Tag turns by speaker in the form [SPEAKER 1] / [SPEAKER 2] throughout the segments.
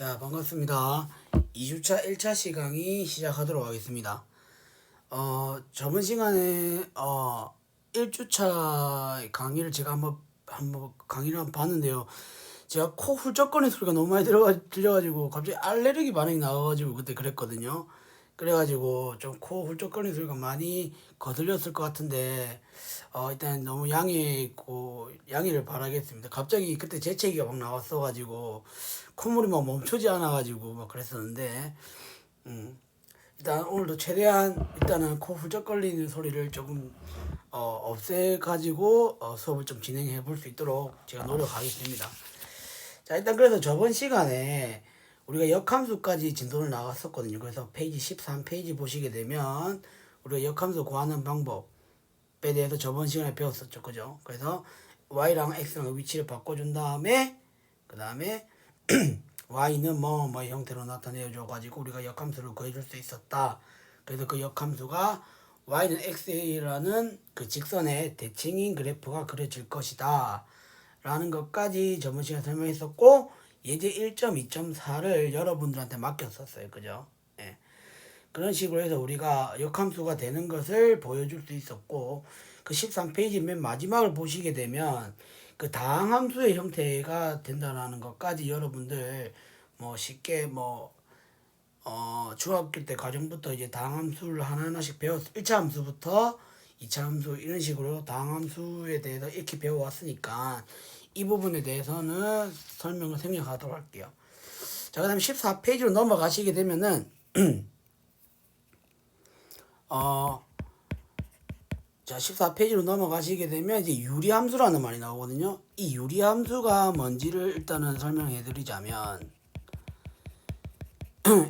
[SPEAKER 1] 자, 반갑습니다. 2주차 1차 시강이 시작하도록 하겠습니다. 저번 시간에 1주차 강의를 제가 한번 강의를 한번 봤는데요. 제가 코 훌쩍거리는 소리가 너무 많이 들려가지고 갑자기 알레르기 반응이 나와가지고 그때 그랬거든요. 그래가지고 좀 코 훌쩍거리는 소리가 많이 거슬렸을 것 같은데 일단 너무 양해를 바라겠습니다. 갑자기 그때 재채기가 막 나왔어가지고 콧물이 막 멈추지 않아가지고 막 그랬었는데 일단 오늘도 최대한 일단은 코 훌쩍거리는 소리를 조금 없애가지고 수업을 좀 진행해 볼 수 있도록 제가 노력하겠습니다. 자, 일단 그래서 저번 시간에 우리가 역함수까지 진도를 나갔었거든요. 그래서 페이지 13페이지 보시게 되면 우리가 역함수 구하는 방법에 대해서 저번 시간에 배웠었죠. 그죠? 그래서 y랑 x랑 위치를 바꿔준 다음에 그 다음에 y는 뭐 형태로 나타내줘 가지고 우리가 역함수를 구해줄 수 있었다. 그래서 그 역함수가 y는 x라는 그 직선의 대칭인 그래프가 그려질 것이다 라는 것까지 저번 시간에 설명했었고, 예제 1.2.4를 여러분들한테 맡겼었어요. 그죠? 예. 그런 식으로 해서 우리가 역함수가 되는 것을 보여줄 수 있었고, 그 13페이지 맨 마지막을 보시게 되면 그 다항함수의 형태가 된다는 것까지 여러분들 쉽게 중학교 때 과정부터 이제 다항함수를 하나하나씩 1차 함수부터 2차 함수 이런 식으로 다항함수에 대해서 익히 배워왔으니까 이 부분에 대해서는 설명을 생략하도록 할게요. 자, 그 다음에 14페이지로 넘어가시게 되면은 자, 14페이지로 넘어가시게 되면 이제 유리함수라는 말이 나오거든요. 이 유리함수가 뭔지를 일단은 설명해 드리자면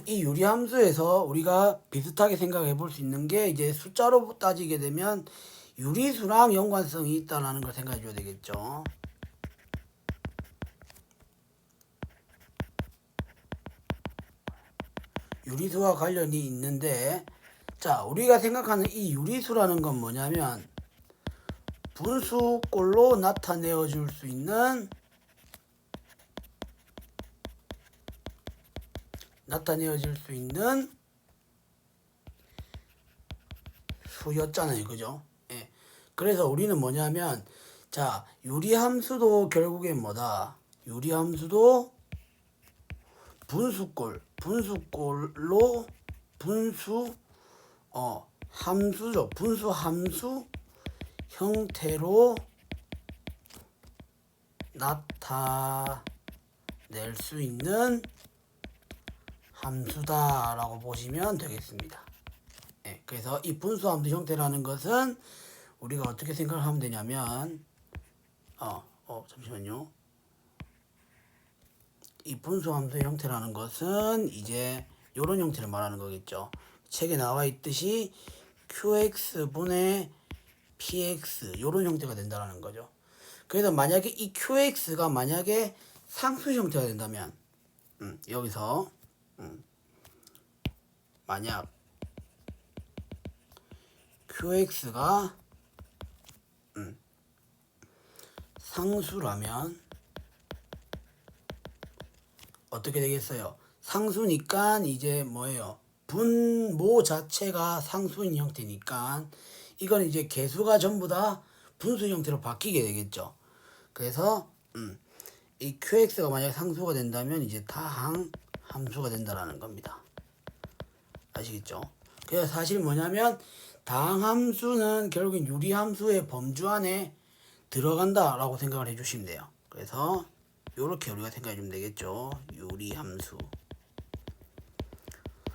[SPEAKER 1] 이 유리함수에서 우리가 비슷하게 생각해 볼 수 있는 게 이제 숫자로 따지게 되면 유리수랑 연관성이 있다라는 걸 생각해 줘야 되겠죠. 유리수와 관련이 있는데, 자, 우리가 생각하는 이 유리수라는 건 뭐냐면 분수꼴로 나타내어 줄 수 있는 수였잖아요. 그죠? 예. 그래서 우리는 뭐냐면, 자, 유리함수도 결국엔 뭐다? 유리함수도 분수꼴로 함수죠. 분수함수 형태로 나타낼 수 있는 함수다라고 보시면 되겠습니다. 네, 그래서 이 분수함수 형태라는 것은 우리가 어떻게 생각을 하면 되냐면 잠시만요. 이 분수함수 형태라는 것은 이제 이런 형태를 말하는 거겠죠. 책에 나와 있듯이 qx분의 px 이런 형태가 된다는 거죠. 그래서 만약에 이 qx가 만약에 상수 형태가 된다면 여기서 만약 qx가 상수라면 어떻게 되겠어요? 상수니까 이제 뭐예요? 분모 자체가 상수인 형태니까 이건 이제 개수가 전부 다 분수 형태로 바뀌게 되겠죠. 그래서 이 qx가 만약에 상수가 된다면 이제 다항 함수가 된다라는 겁니다. 아시겠죠? 그래서 사실 뭐냐면 다항함수는 결국엔 유리함수의 범주 안에 들어간다라고 생각을 해주시면 돼요. 그래서 이렇게 우리가 생각해 주면 되겠죠. 유리함수.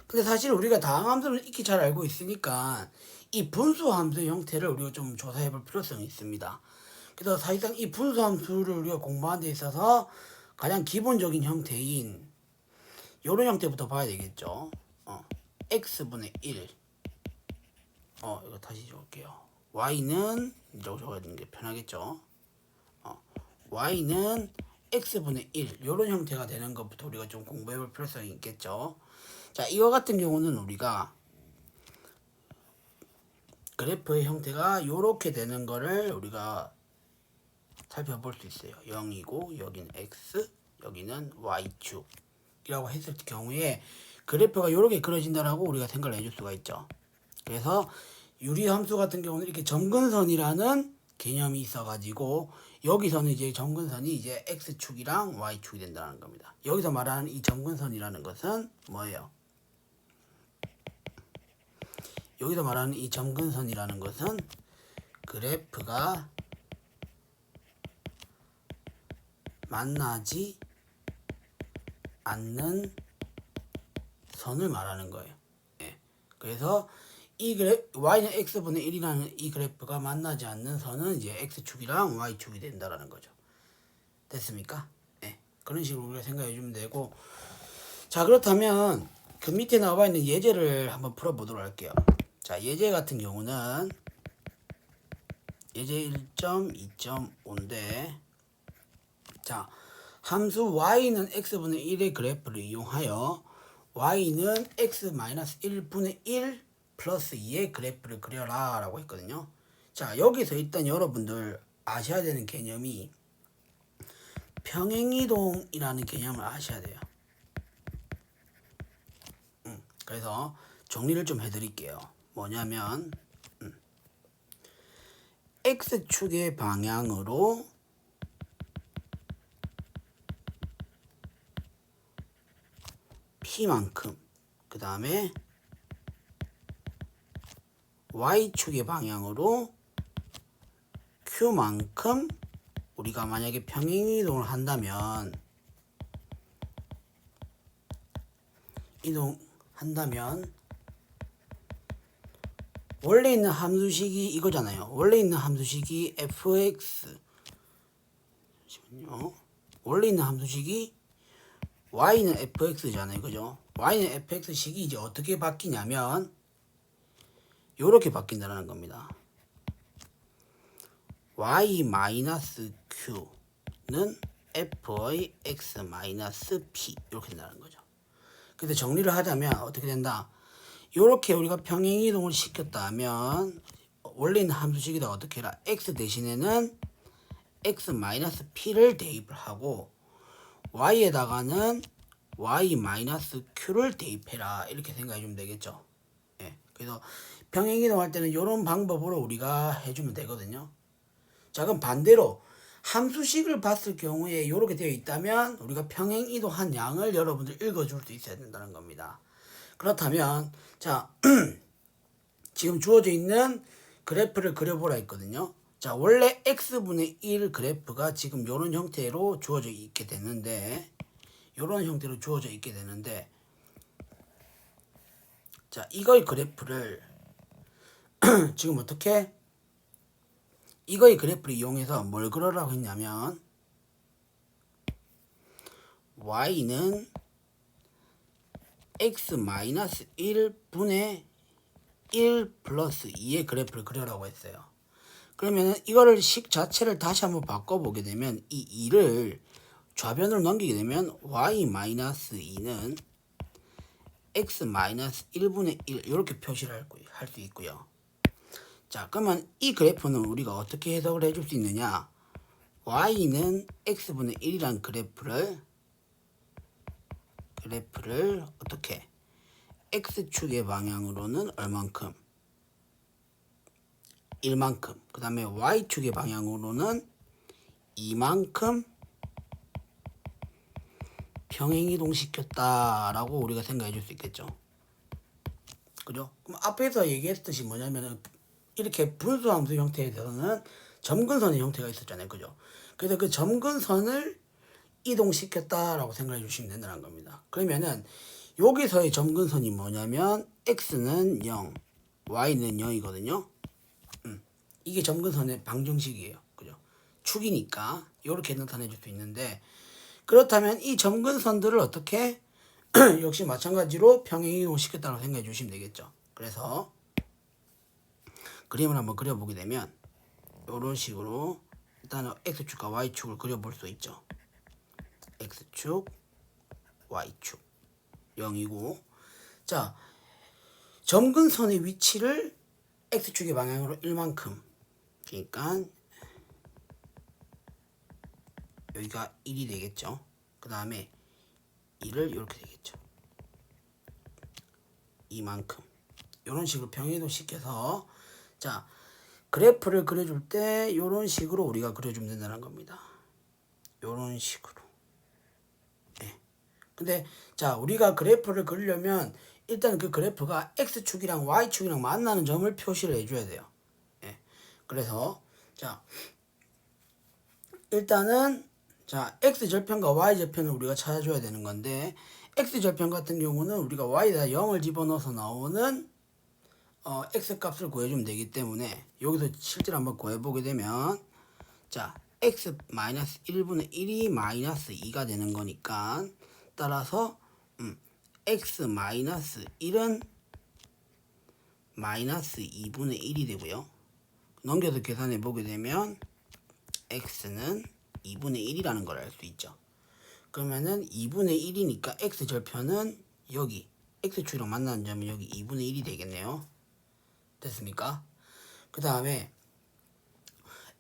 [SPEAKER 1] 근데 사실 우리가 다항함수를 익히 잘 알고 있으니까 이 분수함수의 형태를 우리가 좀 조사해 볼 필요성이 있습니다. 그래서 사실상 이 분수함수를 우리가 공부하는 데 있어서 가장 기본적인 형태인 이런 형태부터 봐야 되겠죠. x분의 1 이거 다시 적을게요. y는 이제 적어야 되는 게 편하겠죠. y는 x분의 1 이런 형태가 되는 것부터 우리가 좀 공부해 볼 필요성이 있겠죠. 자, 이와 같은 경우는 우리가 그래프의 형태가 이렇게 되는 거를 우리가 살펴볼 수 있어요. 0이고 여기는 x, 여기는 y축 X축이라고 했을 경우에 그래프가 이렇게 그려진다라고 우리가 생각을 해줄 수가 있죠. 그래서 유리함수 같은 경우는 이렇게 점근선이라는 개념이 있어가지고 여기서는 이제 점근선이 이제 X축이랑 Y축이 된다는 겁니다. 여기서 말하는 이 점근선이라는 것은 뭐예요? 여기서 말하는 이 점근선이라는 것은 그래프가 만나지 않는 선을 말하는 거예요. 예. 그래서 이 y는 x분의 1이라는 이 그래프가 만나지 않는 선은 이제 x축이랑 y축이 된다라는 거죠. 됐습니까? 예. 그런 식으로 우리가 생각해 주면 되고, 자, 그렇다면 그 밑에 나와 있는 예제를 한번 풀어보도록 할게요. 자, 예제 같은 경우는 예제 1.2.5인데, 자, 함수 y는 x분의 1의 그래프를 이용하여 y는 x-1분의 1 플러스 2의 그래프를 그려라 라고 했거든요. 자, 여기서 일단 여러분들 아셔야 되는 개념이 평행이동이라는 개념을 아셔야 돼요. 그래서 정리를 좀 해드릴게요. 뭐냐면 x축의 방향으로 p만큼, 그 다음에 y축의 방향으로 q만큼 우리가 만약에 평행이동을 한다면 원래 있는 함수식이 이거잖아요. 원래 있는 함수식이 fx, 잠시만요. 원래 있는 함수식이 y는 fx잖아요. 그죠? y는 fx식이 이제 어떻게 바뀌냐면 요렇게 바뀐다는 겁니다. y-q는 f의 x-p 이렇게 된다는 거죠. 근데 정리를 하자면 어떻게 된다? 요렇게 우리가 평행이동을 시켰다면 원래 있는 함수식에다 어떻게 해라? x 대신에는 x-p를 대입을 하고 y에다가는 y-q를 대입해라 이렇게 생각해 주면 되겠죠. 예. 그래서 평행이동 할 때는 이런 방법으로 우리가 해주면 되거든요. 자, 그럼 반대로 함수식을 봤을 경우에 이렇게 되어 있다면 우리가 평행이동한 양을 여러분들 읽어줄 수 있어야 된다는 겁니다. 그렇다면 자 지금 주어져 있는 그래프를 그려보라 했거든요. 자, 원래 x분의 1 그래프가 지금 이런 형태로 주어져 있게 되는데 자, 이거의 그래프를 지금 어떻게 이거의 그래프를 이용해서 뭘 그려라고 했냐면 y는 x-1분의 1 플러스 2의 그래프를 그려라고 했어요. 그러면 이거를 식 자체를 다시 한번 바꿔보게 되면 이 2를 좌변으로 넘기게 되면 y-2는 x-1분의 1 이렇게 표시를 할 수 있고요. 자, 그러면 이 그래프는 우리가 어떻게 해석을 해줄 수 있느냐? y는 x분의 1이란 그래프를 어떻게 x축의 방향으로는 얼만큼? 1만큼. 그 다음에 y축의 방향으로는 2만큼 평행이동 시켰다라고 우리가 생각해 줄 수 있겠죠. 그죠? 그럼 앞에서 얘기했듯이 뭐냐면은 이렇게 분수함수 형태에서는 점근선의 형태가 있었잖아요. 그죠? 그래서 그 점근선을 이동시켰다라고 생각해 주시면 된다는 겁니다. 그러면은 여기서의 점근선이 뭐냐면 x는 0, y는 0이거든요. 이게 점근선의 방정식이에요. 그죠? 축이니까 이렇게 나타내 줄 수 있는데 그렇다면 이 점근선들을 어떻게 역시 마찬가지로 평행이동 시켰다고 생각해 주시면 되겠죠. 그래서 그림을 한번 그려보게 되면 이런 식으로 일단은 x축과 y축을 그려볼 수 있죠. x축, y축 0이고 자 점근선의 위치를 x축의 방향으로 1만큼 그러니까 여기가 1이 되겠죠. 그 다음에 2를 이렇게 되겠죠. 이만큼 이런 식으로 평행이동 시켜서 자 그래프를 그려줄 때 이런 식으로 우리가 그려주면 된다는 겁니다. 이런 식으로. 예. 근데 자 우리가 그래프를 그리려면 일단 그 그래프가 x축이랑 y축이랑 만나는 점을 표시를 해줘야 돼요. 예. 그래서 자 일단은 자 x절편과 y절편을 우리가 찾아줘야 되는 건데 x절편 같은 경우는 우리가 y에다 0을 집어넣어서 나오는 x값을 구해주면 되기 때문에 여기서 실제로 한번 구해보게 되면 자 x-1분의 1이 마이너스 2가 되는 거니까 따라서 x-1은 마이너스 2분의 1이 되고요. 넘겨서 계산해 보게 되면 x는 2분의 1이라는 걸 알 수 있죠. 그러면은 2분의 1이니까 x절편은 여기 x축이랑 만나는 점은 여기 2분의 1이 되겠네요. 됐습니까? 그 다음에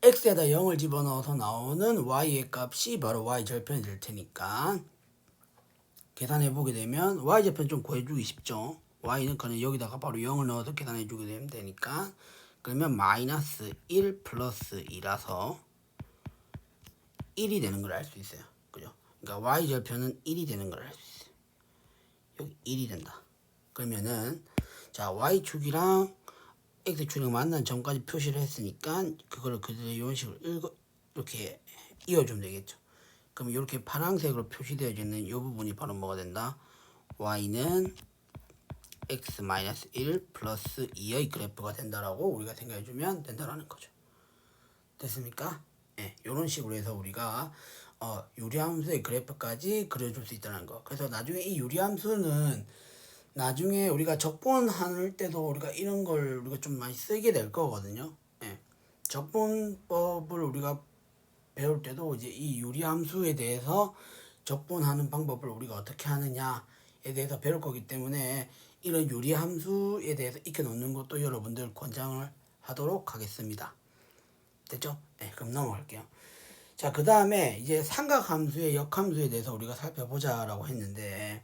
[SPEAKER 1] x에다 0을 집어넣어서 나오는 y의 값이 바로 y절편이 될 테니까 계산해 보게 되면 y절편 좀 구해주기 쉽죠. y는 그냥 여기다가 바로 0을 넣어서 계산해 주게 되면 되니까 그러면 마이너스 1 플러스 2라서 1이 되는 걸 알 수 있어요. 그죠? 그러니까 y절편은 1이 되는 걸 알 수 있어요. 여기 1이 된다. 그러면은 자 y축이랑 x축이랑 만난 점까지 표시를 했으니까 그거를 그대로 이런 식으로 이렇게 이어주면 되겠죠. 그럼 이렇게 파란색으로 표시되어 있는 이 부분이 바로 뭐가 된다? y는 x-1 플러스 2의 그래프가 된다라고 우리가 생각해주면 된다라는 거죠. 됐습니까? 네, 이런 식으로 해서 우리가 유리함수의 그래프까지 그려줄 수 있다는 거. 그래서 나중에 이 유리함수는 나중에 우리가 적분할 때도 우리가 이런 걸 우리가 좀 많이 쓰게 될 거거든요. 예. 적분법을 우리가 배울 때도 이제 이 유리함수에 대해서 적분하는 방법을 우리가 어떻게 하느냐에 대해서 배울 거기 때문에 이런 유리함수에 대해서 익혀놓는 것도 여러분들 권장을 하도록 하겠습니다. 됐죠? 네, 그럼 넘어갈게요. 자, 그 다음에 이제 삼각함수의 역함수에 대해서 우리가 살펴보자라고 했는데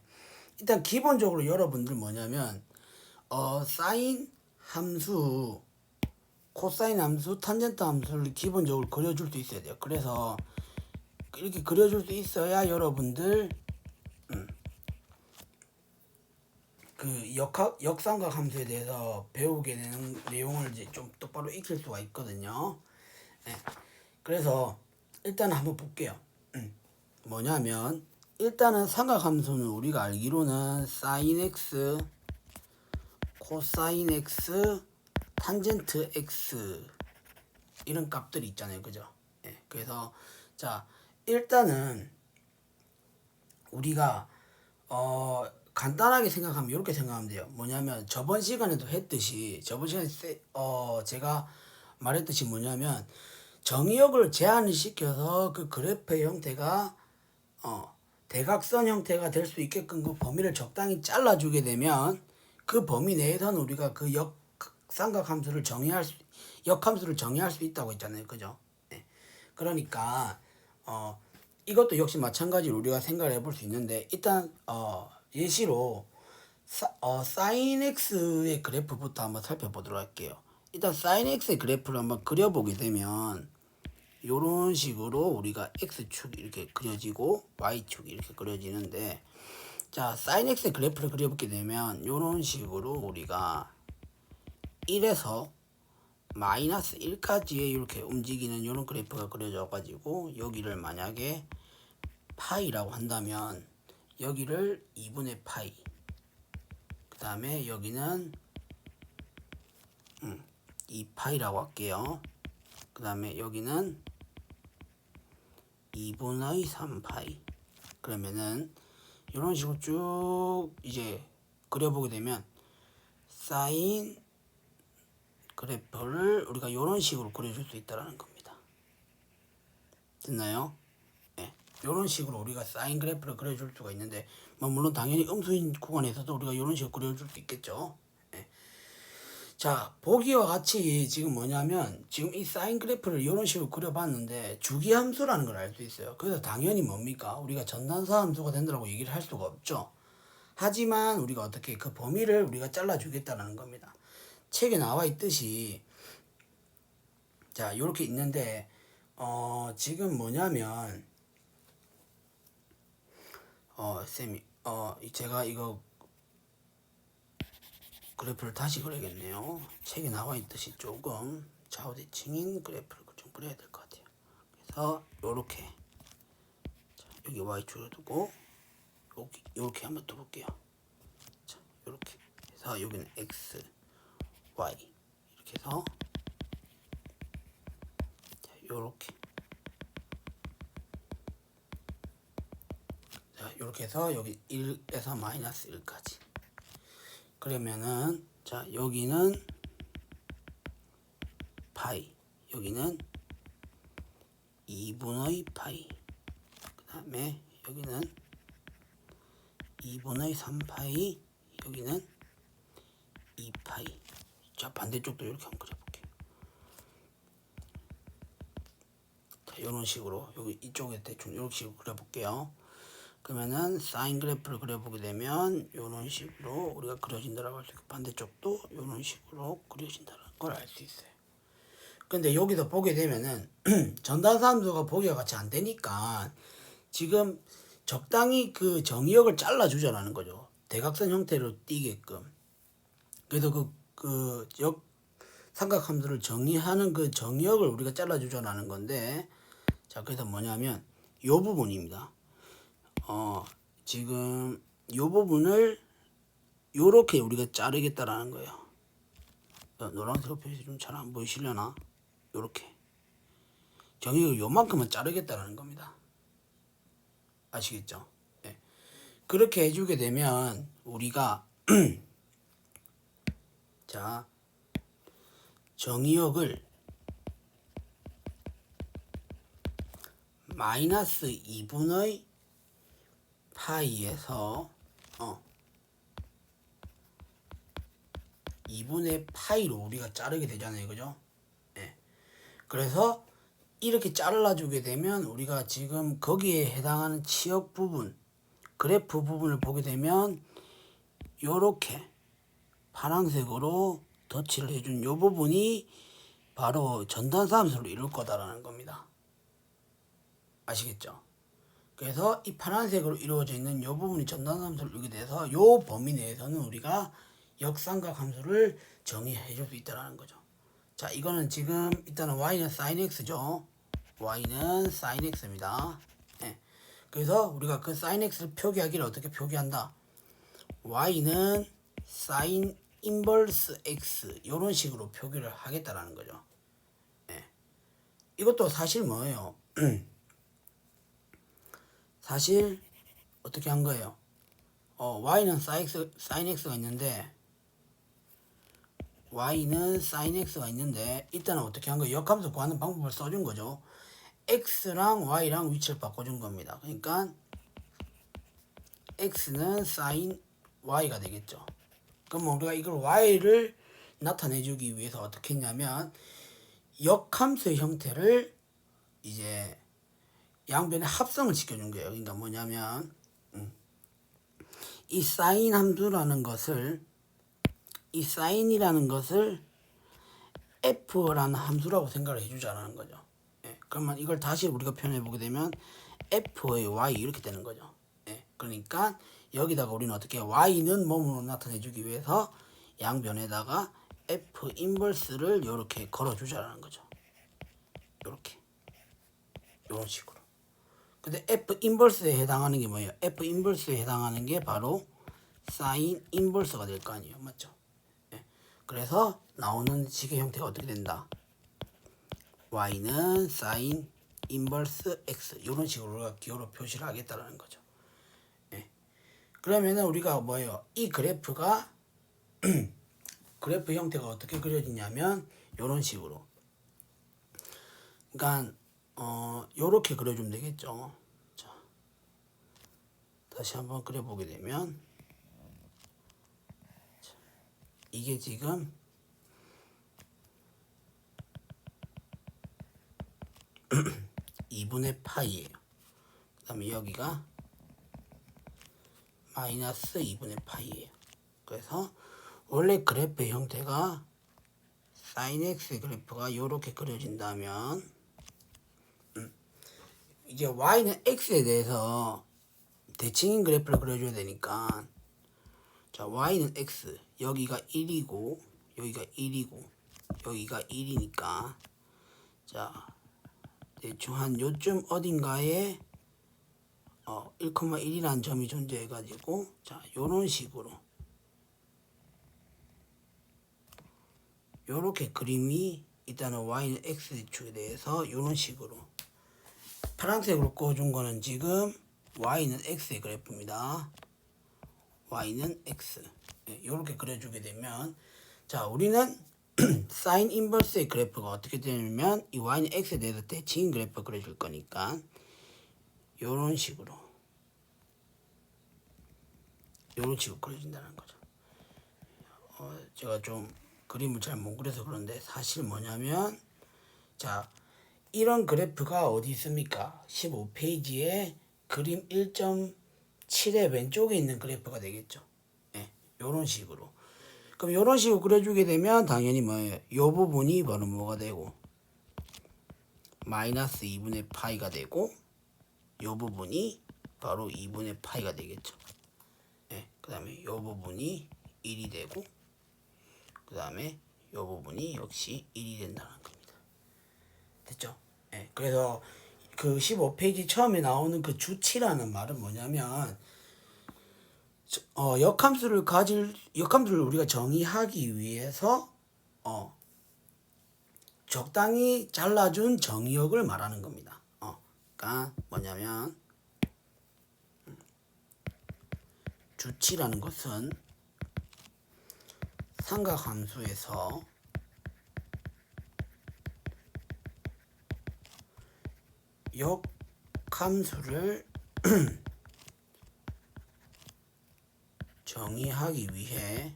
[SPEAKER 1] 일단 기본적으로 여러분들 뭐냐면 사인 함수, 코사인 함수, 탄젠트 함수를 기본적으로 그려줄 수 있어야 돼요. 그래서 이렇게 그려줄 수 있어야 여러분들 그 역삼각 함수에 대해서 배우게 되는 내용을 이제 좀 똑바로 익힐 수가 있거든요. 네. 그래서 일단 한번 볼게요. 뭐냐면 일단은 삼각함수는 우리가 알기로는 sin x, 코사인 x, 탄젠트 x 이런 값들이 있잖아요. 그죠? 예. 그래서 자 일단은 우리가 간단하게 생각하면 이렇게 생각하면 돼요. 뭐냐면 저번 시간에도 했듯이 저번 시간에 제가 말했듯이 뭐냐면 정의역을 제한을 시켜서 그 그래프의 형태가 대각선 형태가 될 수 있게끔 그 범위를 적당히 잘라주게 되면 그 범위 내에서는 우리가 그 역삼각함수를 역함수를 정의할 수 있다고 했잖아요. 그죠? 네. 그러니까 이것도 역시 마찬가지로 우리가 생각을 해볼 수 있는데 일단 예시로 sin x의 그래프부터 한번 살펴보도록 할게요. 일단 sin x의 그래프를 한번 그려보게 되면 요런 식으로 우리가 x축이 이렇게 그려지고 y축이 이렇게 그려지는데 자 sin x의 그래프를 그려보게 되면 요런 식으로 우리가 1에서 마이너스 1까지의 이렇게 움직이는 요런 그래프가 그려져 가지고 여기를 만약에 파이라고 한다면 여기를 2분의 파이 그 다음에 여기는 2파이라고 할게요. 그 다음에 여기는 2분의 3파이 그러면은 이런 식으로 쭉 이제 그려보게 되면 사인 그래프를 우리가 이런 식으로 그려줄 수 있다는 겁니다. 됐나요? 네. 이런 식으로 우리가 사인 그래프를 그려줄 수가 있는데 물론 당연히 음수인 구간에서도 우리가 이런 식으로 그려줄 수 있겠죠. 네. 자, 보기와 같이 지금 뭐냐면 지금 이 사인 그래프를 이런 식으로 그려봤는데 주기 함수라는 걸 알 수 있어요. 그래서 당연히 뭡니까? 우리가 전단사 함수가 된다고 얘기를 할 수가 없죠. 하지만 우리가 어떻게 그 범위를 우리가 잘라주겠다는 겁니다. 책에 나와 있듯이 자, 이렇게 있는데 지금 뭐냐면 쌤이 제가 이거 그래프를 다시 그려야겠네요. 책에 나와 있듯이 조금 좌우대칭인 그래프를 좀 그려야 될 것 같아요. 그래서 요렇게 여기 y축을 두고 여기 요렇게 한번 더 볼게요. 자, 요렇게 해서 여기는 x, y 이렇게 해서 자, 요렇게 자, 요렇게 해서 여기 1에서 마이너스 1까지 그러면은 자, 여기는 파이, 여기는 2분의 파이, 그 다음에 여기는 2분의 3파이, 여기는 2파이. 자, 반대쪽도 이렇게 한번 그려볼게요. 자, 이런 식으로 여기 이쪽에 대충 이렇게 식으로 그려볼게요. 그러면은 사인 그래프를 그려보게 되면 이런 식으로 우리가 그려진다라고 할 수 있고 반대쪽도 이런 식으로 그려진다는 걸 알 수 있어요. 근데 여기서 보게 되면은 전단사 함수가 보기가 같이 안 되니까 지금 적당히 그 정의역을 잘라주자라는 거죠. 대각선 형태로 띄게끔. 그래서 그 삼각함수를 정의하는 그 정의역을 우리가 잘라주자라는 건데, 자, 그래서 뭐냐면 요 부분입니다. 지금 요 부분을 요렇게 우리가 자르겠다라는 거예요. 노란색 표시 좀 잘 안 보이시려나? 요렇게 정의역을 요만큼은 자르겠다라는 겁니다. 아시겠죠? 네. 그렇게 해주게 되면 우리가 자, 정의역을 마이너스 2분의 파이에서 2분의 파이로 우리가 자르게 되잖아요. 그죠? 네. 그래서 이렇게 잘라주게 되면 우리가 지금 거기에 해당하는 치역 부분, 그래프 부분을 보게 되면 요렇게 파란색으로 덧칠을 해준 요 부분이 바로 전단사 함수를 이룰 거다라는 겁니다. 아시겠죠? 그래서 이 파란색으로 이루어져 있는 요 부분이 전단사 함수를 이루게 돼서 요 범위 내에서는 우리가 역삼각 함수를 정의해 줄 수 있다는 거죠. 자, 이거는 지금 일단은 y는 sin x죠. y는 sin x입니다. 네. 그래서 우리가 그 sin x를 표기하기를 어떻게 표기한다? y는 sin 인버스 x 이런 식으로 표기를 하겠다라는 거죠. 네. 이것도 사실 뭐예요? 사실 어떻게 한 거예요? y는 sin x가 있는데 y는 sin x가 있는데 일단은 어떻게 한 거예요? 역함수 구하는 방법을 써준 거죠. x랑 y랑 위치를 바꿔준 겁니다. 그러니까 x는 sin y가 되겠죠. 그럼 우리가 이걸 y를 나타내주기 위해서 어떻게 했냐면 역함수의 형태를 이제 양변의 합성을 시켜준 거예요. 그러니까 뭐냐면 이 sin 함수라는 것을 이 sine이라는 것을 f라는 함수라고 생각을 해주자라는 거죠. 예, 그러면 이걸 다시 우리가 표현해 보게 되면 f의 y 이렇게 되는 거죠. 예, 그러니까 여기다가 우리는 어떻게 y는 몸으로 나타내주기 위해서 양변에다가 f 인버스를 이렇게 걸어주자라는 거죠. 이렇게 이런 식으로. 근데 f 인버스에 해당하는 게 뭐예요? f 인버스에 해당하는 게 바로 sin 인버스가 될 거 아니에요, 맞죠? 예. 그래서 나오는 식의 형태가 어떻게 된다? y는 sin 인버스 x 이런 식으로 우리가 기호로 표시를 하겠다라는 거죠. 예. 그러면은 우리가 뭐예요? 이 그래프가 그래프 형태가 어떻게 그려지냐면 이런 식으로. 그러니까 요렇게 그려주면 되겠죠. 자, 다시 한번 그려보게 되면 자, 이게 지금 2분의 파이예요. 그 다음에 여기가 마이너스 2분의 파이예요. 그래서 원래 그래프의 형태가 sin x 그래프가 이렇게 그려진다면 이제 y는 x에 대해서 대칭인 그래프를 그려줘야 되니까 자 y는 x 여기가 1이고 여기가 1이고 여기가 1이니까 자 대충 한 요쯤 어딘가에 1,1이라는 점이 존재해 가지고 자 요런 식으로 요렇게 그림이 일단은 y는 x축에 대해서 요런 식으로 파란색으로 그어준 거는 지금 y는 x의 그래프입니다. y는 x 이렇게 그려주게 되면 자 우리는 사인 인버스의 그래프가 어떻게 되냐면 이 y는 x에 대해서 대칭 그래프 그려줄 거니까 요런 식으로 그려진다는 거죠. 제가 좀 그림을 잘 못 그려서 그런데 사실 뭐냐면 자 이런 그래프가 어디 있습니까? 15페이지에 그림 1.7의 왼쪽에 있는 그래프가 되겠죠. 요런 식으로. 그럼 요런 식으로 그려주게 되면 당연히 뭐예요? 요 부분이 바로 뭐가 되고 마이너스 2분의 파이가 되고 요 부분이 바로 2분의 파이가 되겠죠. 그 다음에 요 부분이 1이 되고 그 다음에 요 부분이 역시 1이 된다는 겁니다. 됐죠? 그래서 그 15페이지 처음에 나오는 그 주치라는 말은 뭐냐면 역함수를 우리가 정의하기 위해서 적당히 잘라준 정의역을 말하는 겁니다. 그러니까 뭐냐면 주치라는 것은 삼각함수에서 역함수를 정의하기 위해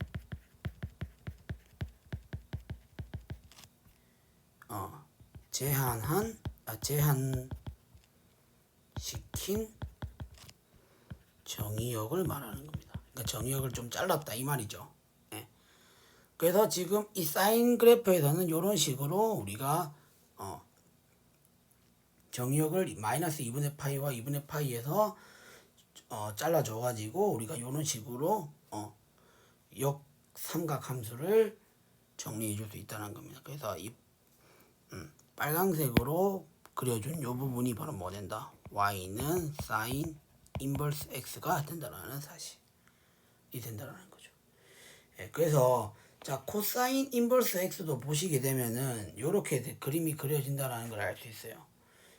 [SPEAKER 1] 제한시킨 정의역을 말하는 겁니다. 그러니까 정의역을 좀 잘랐다 이 말이죠. 그래서 지금 이 사인 그래프에서는 이런 식으로 우리가 정의역을 마이너스 2분의 파이와 2분의 파이에서 잘라줘 가지고 우리가 이런 식으로 역삼각함수를 정리해 줄 수 있다는 겁니다. 그래서 이 빨강색으로 그려준 이 부분이 바로 뭐 된다? y는 sin 인버스 x가 된다는 사실이 된다는 거죠. 그래서 자 코사인 인버스 x도 보시게 되면은 이렇게 그림이 그려진다는 걸 알 수 있어요.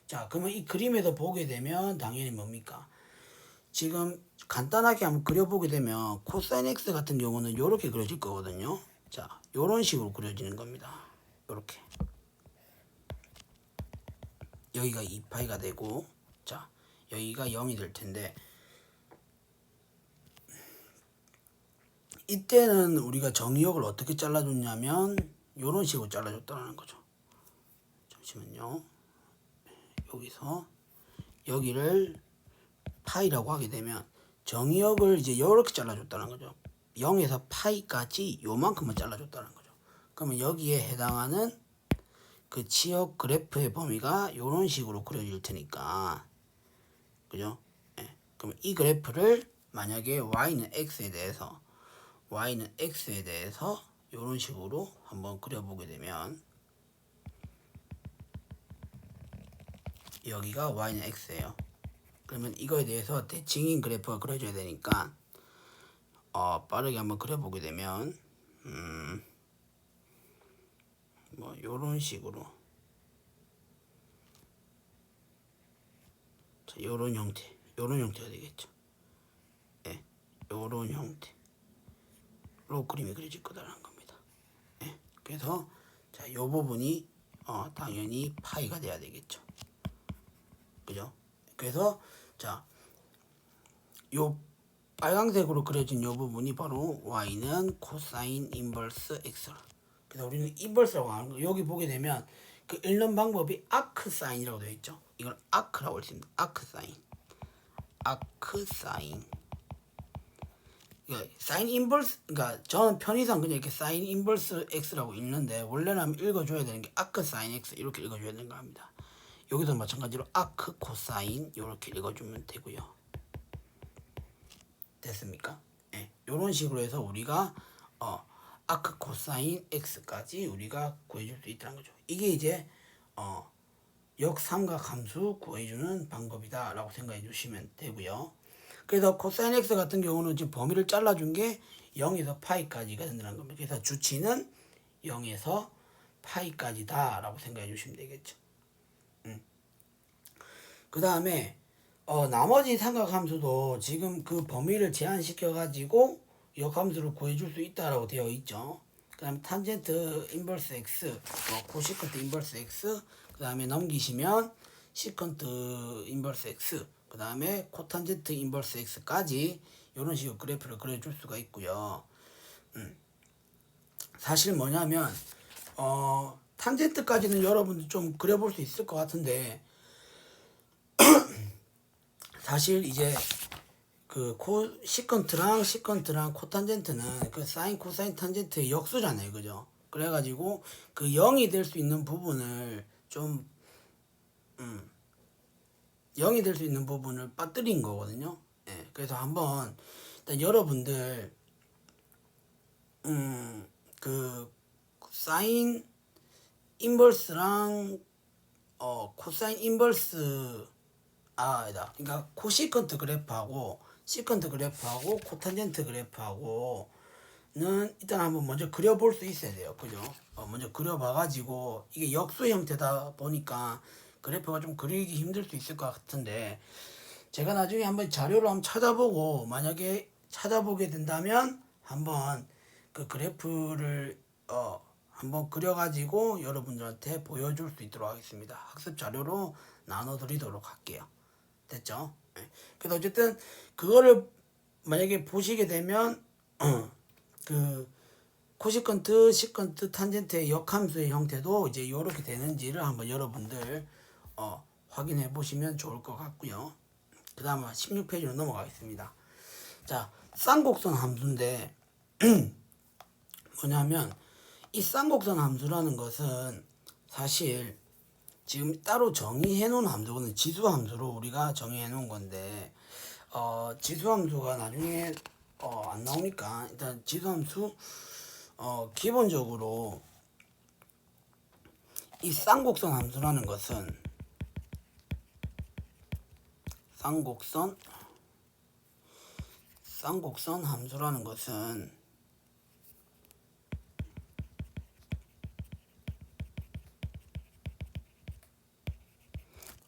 [SPEAKER 1] 자 그러면 이 그림에서 보게 되면 당연히 뭡니까? 지금 간단하게 한번 그려보게 되면 코사인 x 같은 경우는 이렇게 그려질 거거든요. 자 이런 식으로 그려지는 겁니다. 이렇게 여기가 2파이가 되고 자 여기가 0이 될 텐데 이때는 우리가 정의역을 어떻게 잘라줬냐면 이런 식으로 잘라줬다는 거죠. 잠시만요. 여기서 여기를 파이라고 하게 되면 정의역을 이제 이렇게 잘라줬다는 거죠. 0에서 파이까지 요만큼만 잘라줬다는 거죠. 그러면 여기에 해당하는 그 지역 그래프의 범위가 이런 식으로 그려질 테니까 그죠? 그럼 이 그래프를 만약에 y는 x에 대해서 이런 식으로 한번 그려보게 되면 여기가 y는 x예요. 그러면 이거에 대해서 대칭인 그래프가 그려져야 되니까 빠르게 한번 그려보게 되면 뭐 요런 식으로 자, 요런 형태가 되겠죠. 요런 형태로 그림이 그려질 거다라는 겁니다. 그래서 자, 요 부분이 당연히 파이가 돼야 되겠죠. 그죠? 그래서 자, 요 빨강색으로 그려진 요 부분이 바로 y는 코사인 인버스 x. 그래서 우리는 인버스라고 하는 거. 여기 보게 되면 그 읽는 방법이 아크 사인이라고 되어 있죠. 이걸 아크라고 읽습니다. 아크 사인. 그러니까 사인 인버스, 그러니까 저는 편의상 그냥 이렇게 사인 인버스 x라고 읽는데 원래는 한번 읽어줘야 되는 게 아크 사인 x 이렇게 읽어줘야 되는 거 합니다. 여기서 마찬가지로 아크 코사인 이렇게 읽어주면 되고요. 됐습니까? 예, 이런 식으로 해서 우리가 아크 코사인 x까지 우리가 구해줄 수 있다는 거죠. 이게 이제 역삼각함수 구해주는 방법이다라고 생각해 주시면 되고요. 그래서 코사인 x 같은 경우는 지금 범위를 잘라준 게 0에서 파이까지가 된다는 겁니다. 그래서 주치는 0에서 파이까지다 라고 생각해 주시면 되겠죠. 그 다음에 나머지 삼각함수도 지금 그 범위를 제한시켜 가지고 역함수를 구해줄 수 있다라고 되어 있죠. 그 다음에 탄젠트 인버스 x, 코시컨트 인버스 x, 그 다음에 넘기시면 시컨트 인버스 x, 그 다음에 코탄젠트 인버스 x까지 이런 식으로 그래프를 그려줄 수가 있고요. 사실 뭐냐면 탄젠트까지는 여러분들 좀 그려볼 수 있을 것 같은데 사실 이제 그 시컨트랑 코탄젠트는 그 사인 코사인 탄젠트의 역수잖아요, 그죠? 그래가지고 그 0이 될 수 있는 부분을 좀 0이 될 수 있는 부분을 빠뜨린 거거든요. 예, 그래서 한번 일단 여러분들 그 사인 인버스랑 코사인 인버스 아니다. 그러니까 코시컨트 그래프하고 시컨트 그래프하고 코탄젠트 그래프하고는 일단 한번 먼저 그려볼 수 있어야 돼요. 그죠? 먼저 그려봐가지고 이게 역수 형태다 보니까 그래프가 좀 그리기 힘들 수 있을 것 같은데 제가 나중에 한번 자료를 한번 찾아보고 만약에 찾아보게 된다면 한번 그 그래프를 한번 그려가지고 여러분들한테 보여줄 수 있도록 하겠습니다. 학습 자료로 나눠드리도록 할게요. 됐죠? 그래서 어쨌든 그거를 만약에 보시게 되면 그 코시컨트, 시컨트, 탄젠트의 역함수의 형태도 이제 이렇게 되는지를 한번 여러분들 확인해 보시면 좋을 것 같고요. 그 다음 16페이지로 넘어가겠습니다. 자, 쌍곡선 함수인데 뭐냐면 이 쌍곡선 함수라는 것은 사실 지금 따로 정의해 놓은 함수는 지수 함수로 우리가 정의해 놓은 건데 지수 함수가 나중에 안 나오니까 일단 지수 함수 기본적으로 이 쌍곡선 함수라는 것은 쌍곡선 함수라는 것은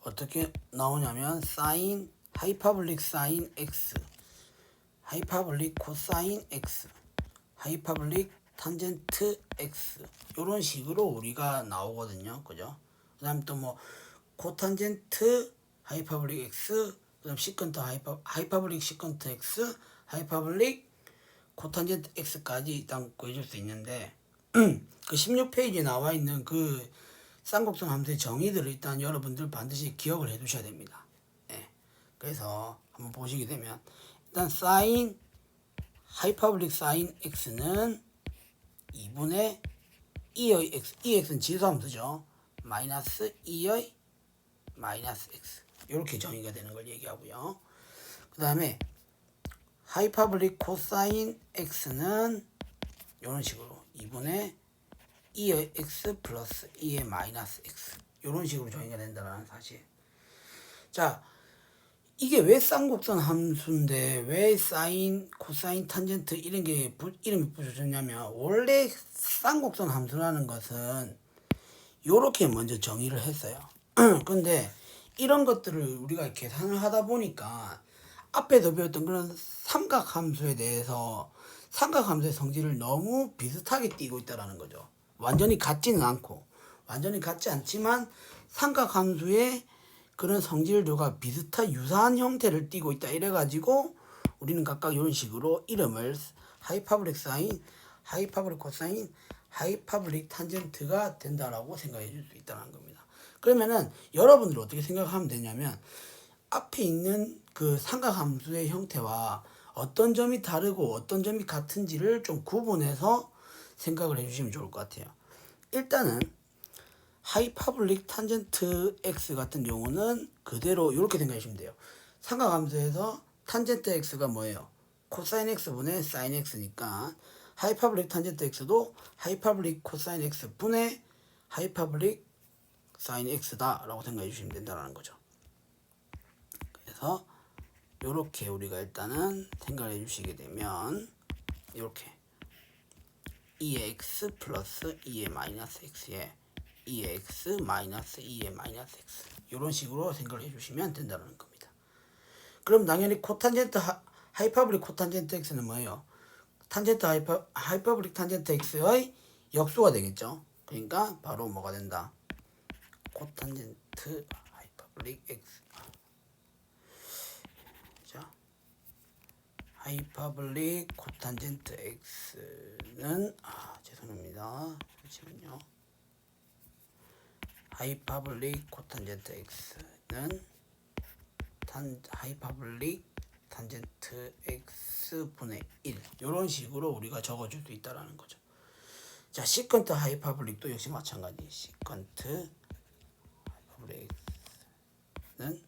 [SPEAKER 1] 어떻게 나오냐면 사인 하이파블릭 사인 x, 하이파블릭 코사인 x, 하이파블릭 탄젠트 x 이런 식으로 우리가 나오거든요. 그죠? 그 다음 또 뭐 코탄젠트 하이파블릭 x, 그 다음 시컨트 하이파블릭 시컨트 x, 하이파블릭 코탄젠트 x까지 일단 구해줄 수 있는데 그 16페이지에 나와 있는 그 쌍곡선 함수의 정의들을 일단 여러분들 반드시 기억을 해 두셔야 됩니다. 예. 그래서 한번 보시게 되면 일단 사인 하이파블릭 사인 x는 2분의 2의 x, 이 x는 지수함수죠. 마이너스 2의 마이너스 x 이렇게 정의가 되는 걸 얘기하고요. 그 다음에 하이파블릭 코사인 x는 이런 식으로 2분의 2의 x 플러스 2의 마이너스 x 이런 식으로 정의가 된다는 사실. 자, 이게 왜 쌍곡선 함수인데 왜 사인, 코사인, 탄젠트 이런 게 이름이 붙여졌냐면 원래 쌍곡선 함수라는 것은 요렇게 먼저 정의를 했어요. 근데 이런 것들을 우리가 계산을 하다 보니까 앞에서 배웠던 그런 삼각함수에 대해서 삼각함수의 성질을 너무 비슷하게 띄고 있다는 거죠. 완전히 같지는 않고 완전히 같지 않지만 삼각함수의 그런 성질들과 유사한 형태를 띠고 있다 이래가지고 우리는 각각 이런 식으로 이름을 하이파블릭 사인, 하이파블릭 코사인, 하이파블릭 탄젠트가 된다라고 생각해 줄 수 있다는 겁니다. 그러면은 여러분들이 어떻게 생각하면 되냐면 앞에 있는 그 삼각함수의 형태와 어떤 점이 다르고 어떤 점이 같은지를 좀 구분해서 생각을 해주시면 좋을 것 같아요. 일단은 하이파블릭 탄젠트 x 같은 경우는 그대로 이렇게 생각해 주시면 돼요. 삼각함수에서 탄젠트 x가 뭐예요? 코사인 x분의 사인 x니까 하이파블릭 탄젠트 x도 하이파블릭 코사인 x 분의 하이파블릭 사인 x다 라고 생각해 주시면 된다는 거죠. 그래서 이렇게 우리가 일단은 생각해 주시게 되면 이렇게 2의 x 플러스 2의 마이너스 x에 2의 x 마이너스 2의 마이너스 x 이런 식으로 생각을 해주시면 된다는 겁니다. 그럼 당연히 코탄젠트 하이파블릭 코탄젠트 x는 뭐예요? 탄젠트 하이파블릭 탄젠트 x의 역수가 되겠죠. 그러니까 바로 뭐가 된다? 코탄젠트 하이파블릭 x 자 하이파블릭 코탄젠트 x는 죄송합니다. 잠시만요. 하이파블릭 코탄젠트 x는 하이파블릭 탄젠트 x분의 1 이런 식으로 우리가 적어줄 수 있다는 거죠. 자, 시컨트 하이파블릭도 역시 마찬가지. 시컨트 하이파블릭 x는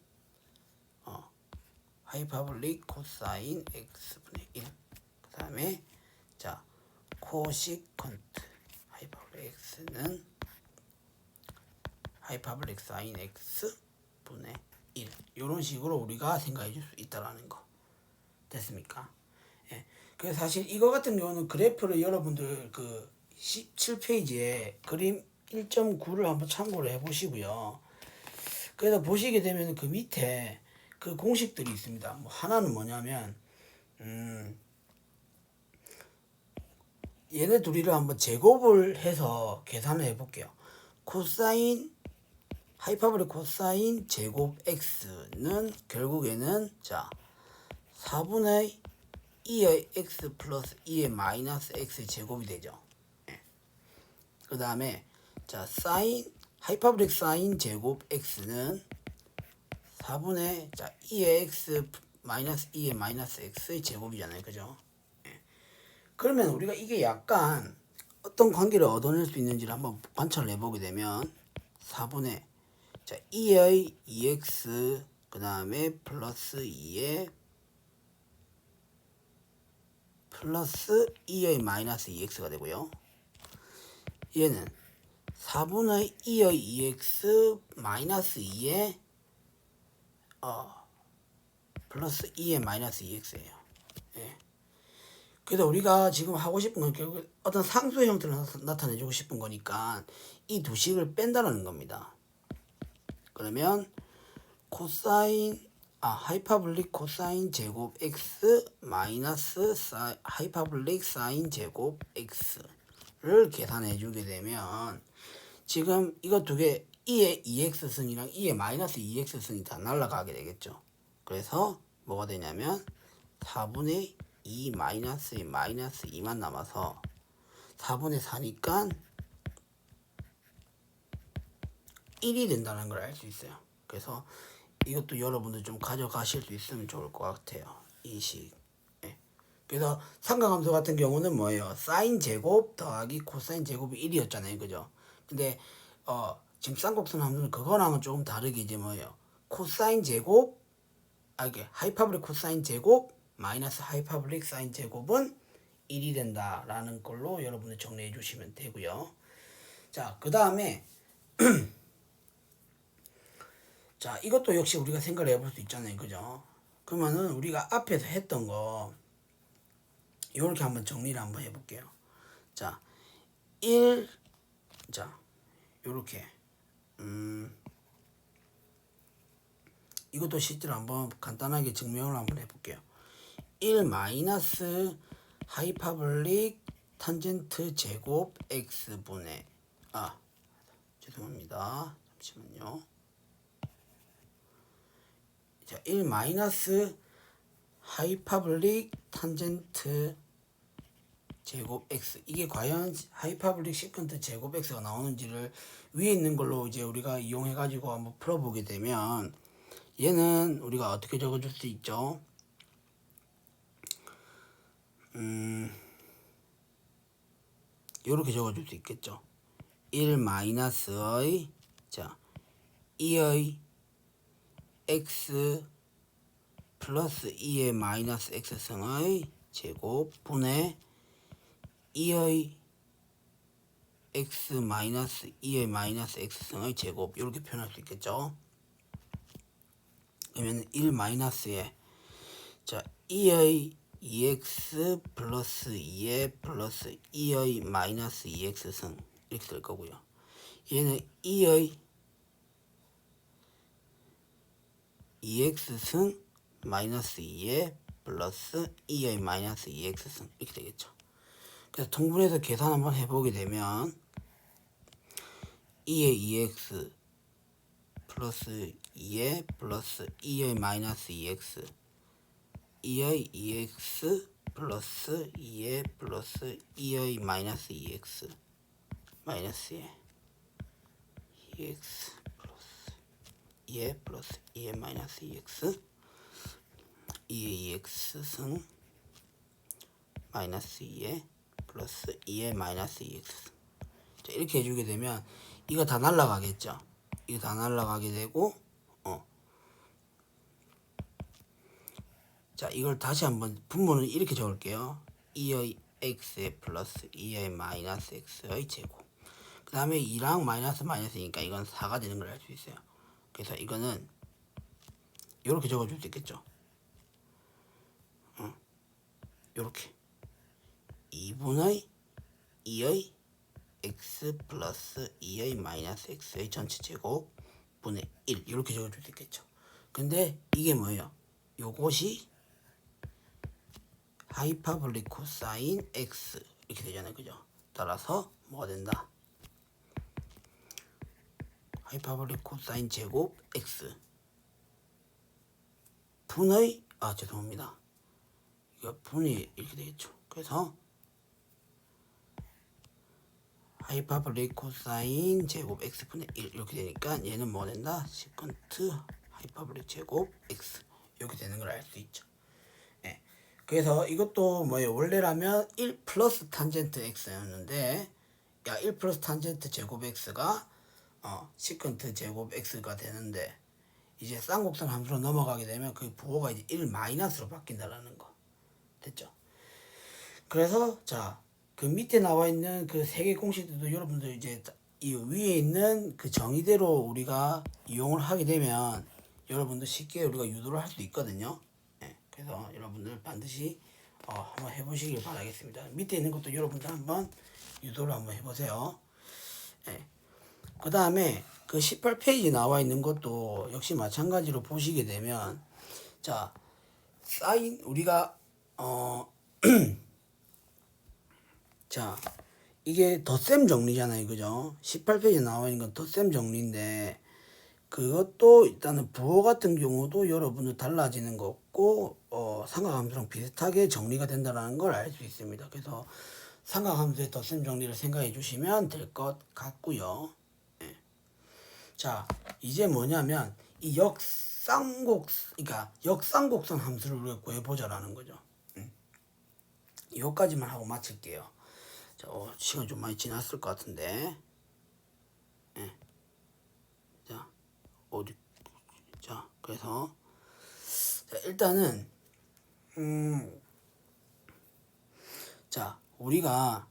[SPEAKER 1] 하이파블릭 코사인 x분의 1 그 다음에 자 코시컨트 하이파블릭 x는 하이파블릭 사인 x분의 1 이런 식으로 우리가 생각해 줄 수 있다라는 거 됐습니까? 예. 그래서 사실 이거 같은 경우는 그래프를 여러분들 그 17페이지에 그림 1.9를 한번 참고를 해 보시고요. 그래서 보시게 되면 그 밑에 그 공식들이 있습니다. 뭐 하나는 뭐냐면 얘네 둘이를 한번 제곱을 해서 계산을 해 볼게요. 코사인 하이파블릭 코사인 제곱 x는 결국에는 자 4분의 2의 x 플러스 2의 마이너스 x의 제곱이 되죠. 예. 그 다음에 자 사인 하이파블릭 사인 제곱 x는 4분의 자 2의 x 마이너스 2의 마이너스 x의 제곱이잖아요. 그죠? 예. 그러면 우리가 이게 약간 어떤 관계를 얻어낼 수 있는지를 한번 관찰을 해보게 되면 4분의 자 2의 2x 그 다음에 플러스 2의 플러스 2의 마이너스 2x가 되고요. 얘는 4분의 2의 2x 마이너스 2의 플러스 2의 마이너스 2x예요. 예. 그래서 우리가 지금 하고 싶은 건 결국 어떤 상수의 형태를 나타내주고 싶은 거니까 이 두 식을 뺀다는 겁니다. 그러면 코사인 하이파블릭 코사인 제곱 x 마이너스 하이파블릭 사인 제곱 x를 계산해 주게 되면 지금 이거 두 개 2의 2x승이랑 2의 마이너스 2x승이 다 날라가게 되겠죠. 그래서 뭐가 되냐면 4분의 2 마이너스 2만 남아서 4분의 4니까 1이 된다는 걸 알 수 있어요. 그래서 이것도 여러분들 좀 가져가실 수 있으면 좋을 것 같아요. 이 식. 예. 그래서 삼각함수 같은 경우는 뭐예요? 사인 제곱 더하기 코사인 제곱이 1이었잖아요. 그죠? 근데 지금 쌍곡선 함수는 그거랑은 조금 다르게 이제 뭐예요? 코사인 제곱 이게 하이파블릭 코사인 제곱 마이너스 하이파블릭 사인 제곱은 1이 된다라는 걸로 여러분들 정리해 주시면 되고요. 자, 그 다음에 자, 이것도 역시 우리가 생각을 해볼 수 있잖아요. 그죠? 그러면은 우리가 앞에서 했던 거 이렇게 한번 정리를 한번 해볼게요. 자, 1 자, 요렇게 이것도 실제로 한번 간단하게 증명을 한번 해볼게요. 1 마이너스 하이파블릭 탄젠트 제곱 x분의 죄송합니다. 잠시만요. 자, 1 마이너스 하이파블릭 탄젠트 제곱 x, 이게 과연 하이파블릭 시컨트 제곱 x가 나오는지를 위에 있는 걸로 이제 우리가 이용해 가지고 한번 풀어보게 되면, 얘는 우리가 어떻게 적어줄 수 있죠? 요렇게 적어줄 수 있겠죠. 1 마이너스의, 자, 2의 x 플러스 2의 마이너스 x승의 제곱 분의 2의 x 마이너스 2의 마이너스 x승의 제곱, 이렇게 표현할 수 있겠죠. 그러면 1 마이너스에, 자, 2의 2x 플러스 2의 플러스 2의 마이너스 2x승, 이렇게 될 거고요. 얘는 2의 2x승 마이너스 2의 플러스 2의 마이너스 2x승, 이렇게 되겠죠. 그래서 통분해서 계산 한번 해보게 되면 2의 2x 플러스 2의 플러스 2의 마이너스 2x, 2의 2x 플러스 2의 플러스 2의 마이너스 2x 마이너스 2x 플러스 2의 플러스 2의 마이너스 2x, 2의 2x 승 마이너스 2의 플러스 2의 마이너스 2x. 자, 이렇게 해주게 되면 이거 다 날라가겠죠. 이거 다 날라가게 되고, 자, 이걸 다시 한번 분모는 이렇게 적을게요. 2의 x의 플러스 2의 마이너스 x의 제곱. 그 다음에 2랑 마이너스 마이너스니까 이건 4가 되는 걸 알 수 있어요. 그래서 이거는 이렇게 적어줄 수 있겠죠. 이렇게 2분의 2의 x 플러스 2의 마이너스 x의 전체 제곱 분의 1, 이렇게 적어줄 수 있겠죠. 근데 이게 뭐예요? 요것이 하이파볼릭 코사인 x, 이렇게 되잖아요. 그죠? 따라서 뭐가 된다? 하이파볼릭 코사인 제곱 x 분의, 죄송합니다. 이거 분이 이렇게 되겠죠. 그래서 하이파볼릭 코사인 제곱 x 분의 1, 이렇게 되니까 얘는 뭐 된다? 시컨트 하이파볼릭 제곱 x, 이렇게 되는 걸 알 수 있죠. 네. 그래서 이것도 뭐예요? 원래라면 1 플러스 탄젠트 x였는데, 1 플러스 탄젠트 제곱 x가 시컨트 제곱 x가 되는데, 이제 쌍곡선 함수로 넘어가게 되면 그 부호가 이제 1 마이너스로 바뀐다라는 거. 됐죠? 그래서 자, 그 밑에 나와 있는 그 세 개 공식들도 여러분들 이제 이 위에 있는 그 정의대로 우리가 이용을 하게 되면 여러분들 쉽게 우리가 유도를 할 수 있거든요. 네, 그래서 여러분들 반드시 한번 해보시길 바라겠습니다. 밑에 있는 것도 여러분들 한번 유도를 한번 해보세요. 네. 그 다음에 그 18페이지 나와 있는 것도 역시 마찬가지로 보시게 되면, 자, 사인 우리가 자, 이게 덧셈 정리잖아요. 그죠? 18페이지에 나와 있는 건 덧셈 정리인데, 그것도 일단은 부호 같은 경우도 여러분들 달라지는 거 없고, 삼각함수랑 비슷하게 정리가 된다는 걸 알 수 있습니다. 그래서 삼각함수의 덧셈 정리를 생각해 주시면 될 것 같고요. 네. 자, 이제 뭐냐면, 이 그러니까 역쌍곡선 함수를 우리가 구해보자라는 거죠. 여기까지만 하고 마칠게요. 자, 시간 좀 많이 지났을 것 같은데. 네. 자, 자, 그래서 자, 일단은 자, 우리가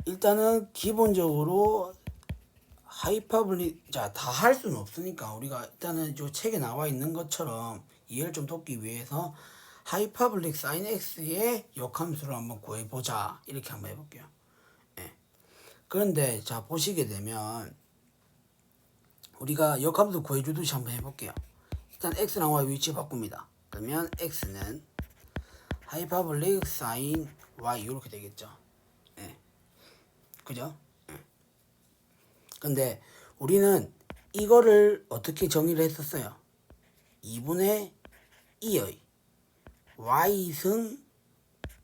[SPEAKER 1] 일단은 기본적으로 하이파블릭, 자, 다 할 수는 없으니까 우리가 일단은 요 책에 나와 있는 것처럼 이해를 좀 돕기 위해서 하이파블릭 사인 x의 역함수를 한번 구해보자, 이렇게 한번 해볼게요. 네. 그런데 자, 보시게 되면 우리가 역함수 구해주듯이 한번 해볼게요. 일단 x랑 y 위치 바꿉니다. 그러면 x는 하이파블릭 사인 y, 이렇게 되겠죠. 네. 그죠? 근데 우리는 이거를 어떻게 정의를 했었어요? 2분의 2의 y승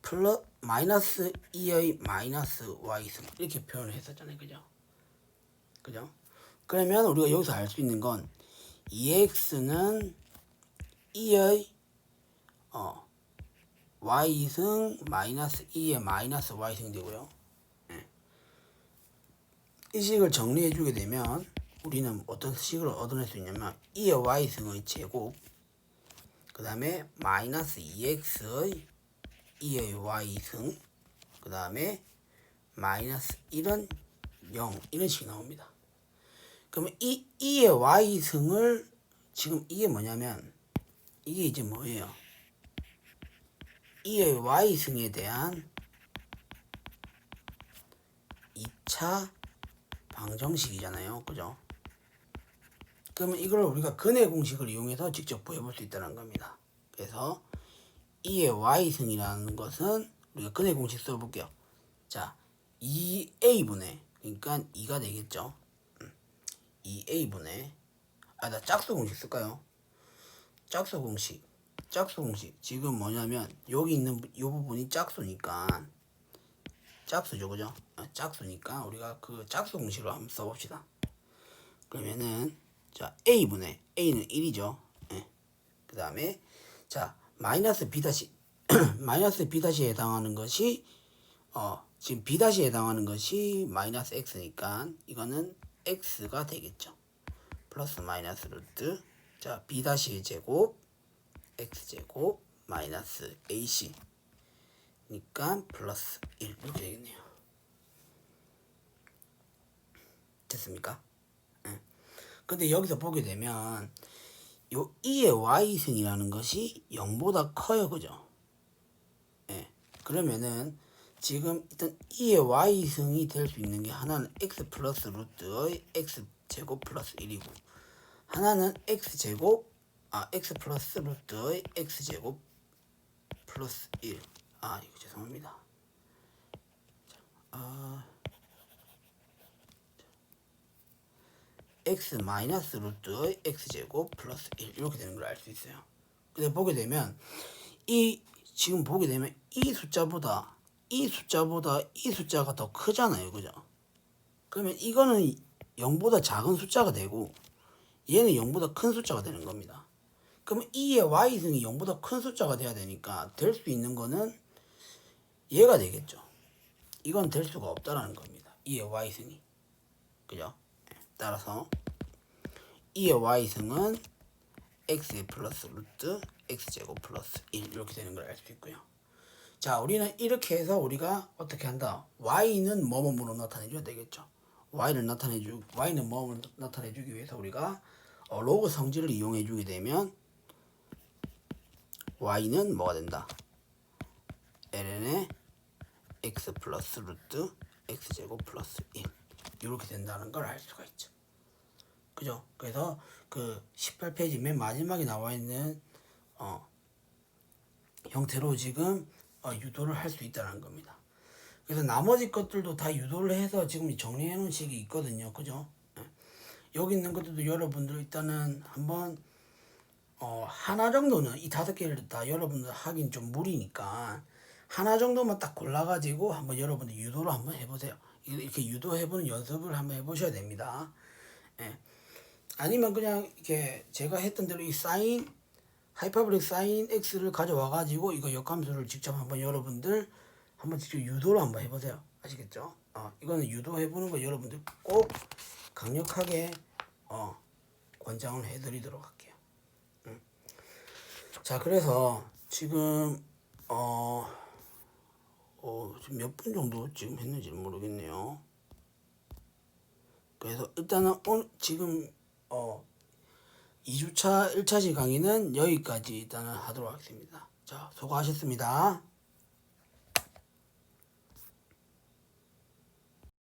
[SPEAKER 1] 플러스 마이너스 2의 마이너스 y승 이렇게 표현을 했었잖아요. 그죠? 그러면 우리가 여기서 알 수 있는 건 2x는 2의 y승 마이너스 2의 마이너스 y승 되고요. 이 식을 정리해 주게 되면 우리는 어떤 식을 얻어낼 수 있냐면 2의 y승의 제곱 그 다음에 마이너스 2x의 2의 y승 그 다음에 마이너스 1은 0 이런 식이 나옵니다. 그러면 이 2의 y승을 지금 이게 뭐냐면 이게 이제 뭐예요? 2의 y승에 대한 2차 방정식이잖아요. 그죠? 그러면 이걸 우리가 근의 공식을 이용해서 직접 구해볼 수 있다는 겁니다. 그래서 2의 y승이라는 것은 우리가 근의 공식 써볼게요. 자, 2a분의 그러니까 2가 되겠죠. 2a분의 나 짝수 공식 쓸까요? 짝수 공식 지금 뭐냐면 여기 있는 이 부분이 짝수니까 짝수죠, 그죠? 짝수니까 우리가 그 짝수 공식으로 한번 써봅시다. 그러면은 자 a분의 a는 1이죠. 그 다음에 자 마이너스 b 다시 마이너스 b 다시에 해당하는 것이 지금 b 다시에 해당하는 것이 마이너스 x니까 이거는 x가 되겠죠. 플러스 마이너스 루트 자 b 다시의 제곱 x 제곱 마이너스 ac 니까 플러스 1 이렇게 되겠네요. 됐습니까? 근데 여기서 보게 되면 요 2의 y승이라는 것이 0보다 커요. 그죠? 그러면은 지금 일단 2의 y승이 될 수 있는 게 하나는 x 플러스 루트의 x 제곱 플러스 1이고 하나는 x 제곱 x 플러스 루트의 x 제곱 플러스 1 이거 죄송합니다. x 마이너스 루트의 x제곱 플러스 1 이렇게 되는 걸 알 수 있어요. 근데 보게 되면 지금 보게 되면 이 숫자보다 이 숫자가 더 크잖아요. 그죠? 그러면 이거는 0보다 작은 숫자가 되고 얘는 0보다 큰 숫자가 되는 겁니다. 그러면 2의 y승이 0보다 큰 숫자가 돼야 되니까 될 수 있는 거는 얘가 되겠죠. 이건 될 수가 없다라는 겁니다. 2의 y승이. 그죠? 따라서 2의 y승은 x 플러스 루트 x제곱 플러스 1 이렇게 되는 걸 알 수 있고요. 자, 우리는 이렇게 해서 우리가 어떻게 한다? y는 뭐뭐로 나타내줘야 되겠죠. y는 뭐뭐 나타내주기 위해서 우리가 로그 성질을 이용해주게 되면 y는 뭐가 된다? ln의 x 플러스 루트 x제곱 플러스 1 이렇게 된다는 걸 알 수가 있죠. 그죠? 그래서 그 18페이지 맨 마지막에 나와 있는 형태로 지금 유도를 할 수 있다는 겁니다. 그래서 나머지 것들도 다 유도를 해서 지금 정리해 놓은 식이 있거든요. 그죠? 여기 있는 것들도 여러분들 일단은 한번 하나 정도는 이 5개를 다 여러분들 하긴 좀 무리니까 하나 정도만 딱 골라가지고 한번 여러분들 유도를 한번 해보세요. 이렇게 유도해보는 연습을 한번 해보셔야 됩니다. 아니면 그냥 이렇게 제가 했던 대로 이 하이퍼블릭 사인 x를 가져와가지고 이거 역함수를 직접 한번 여러분들 한번 직접 유도를 한번 해보세요. 아시겠죠? 이거는 유도해보는 거 여러분들 꼭 강력하게 권장을 해드리도록 할게요. 자, 그래서 지금 지금 몇 분 정도 지금 했는지 모르겠네요. 그래서 일단은 지금 2주차 1차시 강의는 여기까지 일단은 하도록 하겠습니다. 자, 수고하셨습니다.